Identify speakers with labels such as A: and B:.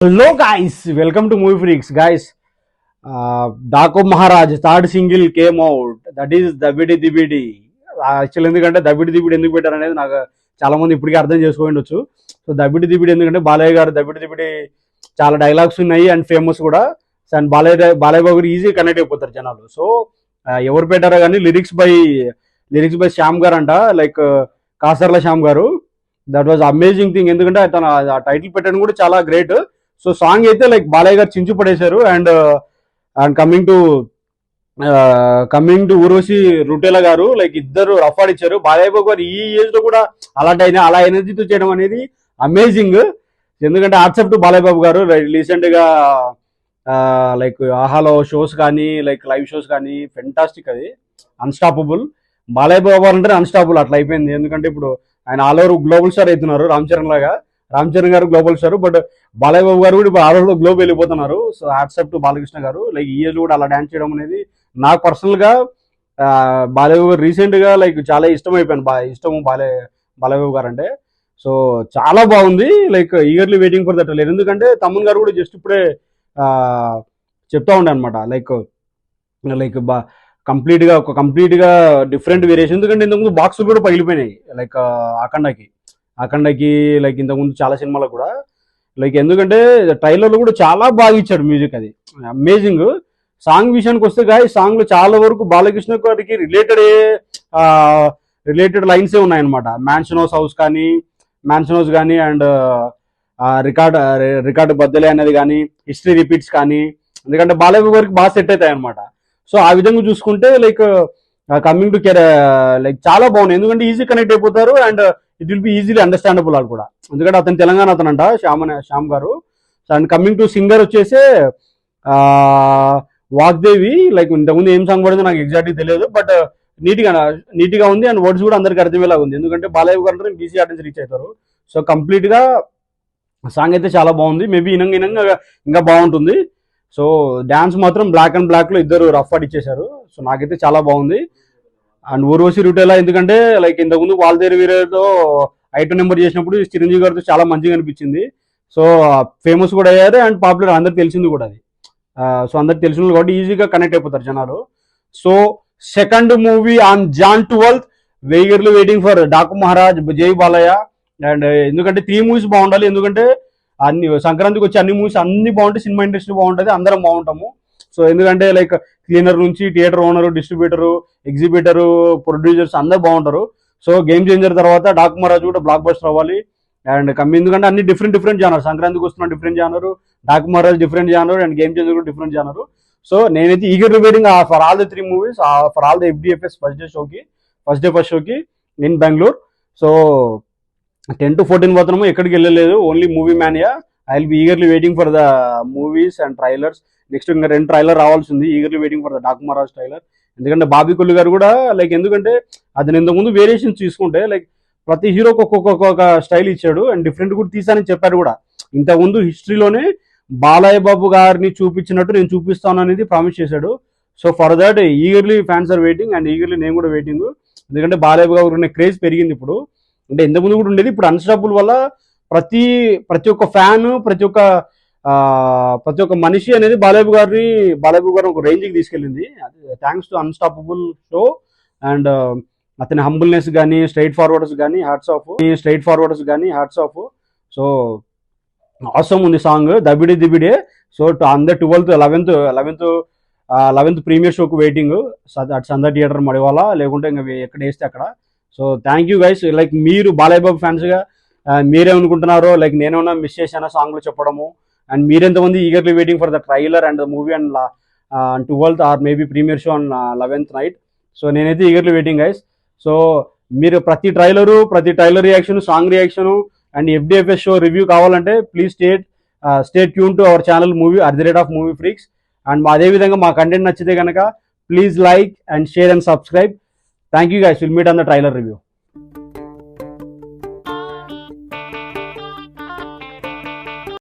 A: Hello guys, welcome to Movie Freaks guys. Daco Maharaj third single came out. That is Dabidi Dibidi. Actual ఎందుకంటే దబిడి దిబిడి ఎందుకు పెట్టారు అనేది నాకు చాలా మంది ఇప్పటికీ అర్థం చేసుకోవచ్చు. సో దబిడి దిబిడి ఎందుకంటే బాలయ్య గారు దబిడి దిబిడి చాలా డైలాగ్స్ ఉన్నాయి అండ్ ఫేమస్ కూడా. అండ్ బాలయ్య బాబు గారు ఈజీ కనెక్ట్ అయిపోతారు జనాలు. సో ఎవరు పెట్టారో కానీ లిరిక్స్ బై శ్యామ్ గారు అంట, లైక్ కాసర్ల శ్యామ్ గారు. That was amazing thing. ఎందుకంటే తన ఆ టైటిల్ పెట్టడం కూడా చాలా గ్రేట్. సో సాంగ్ అయితే లైక్ బాలయ్య గారు చించి పడేశారు. అండ్ కమింగ్ టు ఊర్వశి రుటేలా గారు, లైక్ ఇద్దరు రఫ్ ఆడిచ్చారు. బాలయ్య బాబు గారు ఈ ఏజ్ లో కూడా అలా ఎనర్జీతో చేయడం అనేది అమేజింగ్. ఎందుకంటే ఆర్ట్సప్ టు బాలయ్య బాబు గారు రీసెంట్ గా లైక్ ఆహాలో షోస్ కానీ లైక్ లైవ్ షోస్ కానీ ఫెంటాస్టిక్. అది అన్స్టాపబుల్. బాలయ్య బాబు గారు అంటే అన్స్టాపబుల్ అట్లా అయిపోయింది. ఎందుకంటే ఇప్పుడు ఆయన ఆల్ ఓవర్ గ్లోబల్ స్టార్ అవుతున్నారు, రామ్ చరణ్ గారు global star. But Balayya Babu గారు కూడా ఇప్పుడు ఆల్ ఓవర్ గ్లోబ్ వెళ్ళిపోతున్నారు. సో హ్యాట్సప్ టు బాలకృష్ణ గారు. లైక్ ఈ ఏజ్ కూడా అలా డాన్స్ చేయడం అనేది నాకు పర్సనల్ గా బాలయ్య బాబు గారు రీసెంట్ గా లైక్ చాలా ఇష్టం అయిపోయాను. బాలయ్య బాబు గారు అంటే. సో చాలా బాగుంది. Like eagerly waiting for that. ఎందుకంటే తమ్మన్ గారు కూడా జస్ట్ ఇప్పుడే చెప్తా ఉండే అనమాట. లైక్ కంప్లీట్ గా డిఫరెంట్ వేరియేషన్. ఎందుకంటే ఇంతకుముందు బాక్సులు కూడా పగిలిపోయినాయి లైక్ అఖండకి లైక్ ఇంతకుముందు చాలా సినిమాలకు కూడా. లైక్ ఎందుకంటే ట్రైలర్లో కూడా చాలా బాగా ఇచ్చాడు మ్యూజిక్, అది అమేజింగ్. సాంగ్ విషయానికి వస్తే సాంగ్ లో చాలా వరకు బాలకృష్ణ గారికి రిలేటెడ్ లైన్సే ఉన్నాయన్నమాట. మ్యాన్షన్ హౌస్ కానీ అండ్ రికార్డు బద్దలే అనేది కానీ, హిస్టరీ రిపీట్స్ కానీ. ఎందుకంటే బాలయ్య గారికి బాగా సెట్ అవుతాయి అనమాట. సో ఆ విధంగా చూసుకుంటే లైక్ కమింగ్ టు లైక్ చాలా బాగుంది. ఎందుకంటే ఈజీ కనెక్ట్ అయిపోతారు and it will be easily understandable అది కూడా. ఎందుకంటే అతను తెలంగాణ అతనంట శ్యామ్ గారు. అండ్ కమింగ్ టు సింగర్ వచ్చేసి వాగ్దేవి. లైక్ ఇంతకుముందు ఏం సాంగ్ పడిందో నాకు ఎగ్జాక్ట్గా తెలియదు, బట్ నీట్ గా ఉంది అండ్ వర్డ్స్ కూడా అందరికి అర్థమయ్యేలాగా ఉంది. ఎందుకంటే బాలయ్య గారు అంటే బీసీ ఆర్టిస్ట్ రీచ్ అవుతారు. సో కంప్లీట్ గా సాంగ్ అయితే చాలా బాగుంది. మేబీ ఇనంగా ఇంకా బాగుంటుంది. సో డాన్స్ మాత్రం బ్లాక్ అండ్ బ్లాక్ లో ఇద్దరు రఫ్ ఆడిచ్చేశారు. సో నాకైతే చాలా బాగుంది. అండ్ ఊర్వశి రుటేలా ఎందుకంటే లైక్ ఇంతకుముందు వాల్తేరు వీరతో ఐటమ్ నెంబర్ చేసినప్పుడు చిరంజీవి గారితో చాలా మంచిగా అనిపించింది. సో ఫేమస్ కూడా అయ్యారు అండ్ పాపులర్, అందరికి తెలిసింది కూడా అది. సో అందరికి తెలిసింది కాబట్టి ఈజీగా కనెక్ట్ అయిపోతారు జనాలు. So second movie on Jan 12th, eagerly waiting for Daaku Maharaaj, జై బాలయ్య. అండ్ ఎందుకంటే 3 మూవీస్ బాగుండాలి. ఎందుకంటే అన్ని సంక్రాంతికి వచ్చి అన్ని మూవీస్ అన్ని బాగుంటాయి, సినిమా ఇండస్ట్రీ బాగుంటుంది, అందరం బాగుంటాము. సో ఎందుకంటే లైక్ క్లీనర్ నుంచి theatre owner, distributor, exhibitor, producers అందరు బాగుంటారు. సో గేమ్ చేంజర్ తర్వాత డాకు మహారాజ్ కూడా బ్లాక్ బస్టర్ అవ్వాలి. అండ్ ఎందుకంటే అన్ని డిఫరెంట్ జానర్. సంక్రాంతికి వస్తున్న different genre, Daaku Maharaj different genre and game changer కూడా డిఫరెంట్ జానరు. సో నేనైతే eagerly waiting for all the 3 movies, for all the FDFS first day షోకి ఇన్ బెంగళూరు. సో 10 to 14 పోతున్నాము, ఎక్కడికి వెళ్ళలేదు, only movie mania. I will be eagerly waiting for the movies and trailers. Next ఇంకా 2 trailer రావాల్సి ఉంది. Eagerly waiting for the Daaku Maharaj trailer. ఎందుకంటే బాబీ కొల్లు గారు కూడా లైక్ ఎందుకంటే అతను ఇంతకుముందు వేరియేషన్స్ తీసుకుంటే లైక్ ప్రతి హీరోకి ఒక్కొక్క స్టైల్ ఇచ్చాడు అండ్ డిఫరెంట్ కూడా తీసానని చెప్పాడు కూడా. ఇంతకుముందు హిస్టరీలోనే బాలయ్య బాబు గారిని చూపించినట్టు నేను చూపిస్తాను అనేది ప్రామిస్ చేశాడు. So for that eagerly fans are waiting and eagerly నేను కూడా వెయిటింగ్. ఎందుకంటే బాలయ్య బాబు గారు ఉన్న క్రేజ్ పెరిగింది ఇప్పుడు. అంటే ఇంతకుముందు కూడా ఉండేది, ఇప్పుడు అన్స్టాపుల్ వల్ల ప్రతి ఒక్క ఫ్యాన్, ప్రతి ఒక్క మనిషి అనేది బాలయ్య గారు ఒక రేంజ్కి తీసుకెళ్ళింది. Thanks to unstoppable show and అతని హంబుల్నెస్ కానీ స్ట్రైట్ ఫార్వర్డ్స్ కానీ హ్యాట్స్ ఆఫ్. సో అవసరం ఉంది సాంగ్ దబిడి దిబిడే. సో అందరు 11th ప్రీమియర్ షోకు waiting at Sandhya theatre Madiwala, లేకుంటే ఇంకా ఎక్కడ వేస్తే అక్కడ. So thank you guys. Like మీరు బాలయ్య బాబు ఫ్యాన్స్ గా మీరేమనుకుంటున్నారో, లైక్ నేనేమన్నా మిస్ చేశానా సాంగ్ లో చెప్పడము, అండ్ మీరెంతమంది eagerly waiting for the trailer and the movie and 12th or maybe premier show on 11th night. So నేనైతే ఈగర్లీ వెయిటింగ్ గైస్. సో మీరు ప్రతి trailer reaction, song reaction and FDFS show review కావాలంటే please stay tune to our channel @Movie Freaks. And అదేవిధంగా మా content నచ్చితే కనుక please like and share and subscribe. Thank you guys. Will meet on the trailer review.